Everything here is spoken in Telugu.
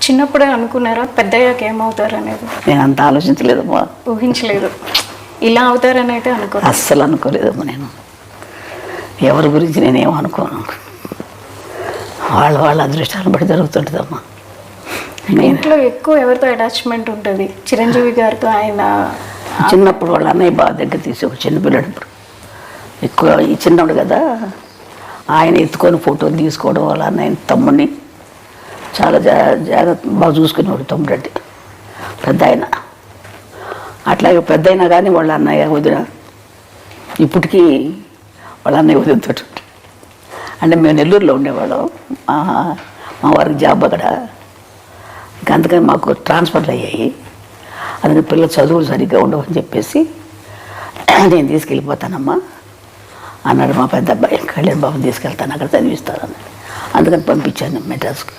చిన్నప్పుడే అనుకున్నారా పెద్దయ్యాక ఏమవుతారు అనేది? నేను అంత ఆలోచించలేదమ్మా, ఊహించలేదు ఇలా అవుతారని అయితే అస్సలు అనుకోలేదమ్మా. నేను ఎవరి గురించి నేనేమో అనుకోను, వాళ్ళ అదృష్టాలను బట్టి జరుగుతుంటుందమ్మా. ఇంట్లో ఎక్కువ ఎవరితో అటాచ్మెంట్ ఉంటుంది? చిరంజీవి గారితో. ఆయన చిన్నప్పుడు వాళ్ళ అన్నయ్య బాగా దగ్గర తీసి ఒక చిన్నపిల్లడు ఎక్కువ ఈ చిన్నప్పుడు కదా, ఆయన ఎత్తుకొని ఫోటోలు తీసుకోవడం, వాళ్ళ అన్నయ్య తమ్ముడిని చాలా జాగ్రత్త బాగా చూసుకునేవాడు తమ్ముడు అంటే పెద్ద ఆయన. అట్లాగే పెద్ద అయినా కానీ వాళ్ళ అన్నయ్య వదిన ఇప్పటికీ వాళ్ళ అన్నయ్య వదినతో అంటే మేము నెల్లూరులో ఉండేవాళ్ళం. మా వారికి జాబ్ అక్కడ, ఇంకా అందుకని మాకు ట్రాన్స్ఫర్లు అయ్యాయి. అందుకని పిల్లలు చదువులు సరిగ్గా ఉండవని చెప్పేసి నేను తీసుకెళ్ళిపోతానమ్మా అన్నాడు మా పెద్ద అబ్బాయి. కళ్యాణ్ బాబుని తీసుకెళ్తాను, అక్కడ చదివిస్తాను అన్నాడు. అందుకని పంపించాను మెడ్రాస్కి.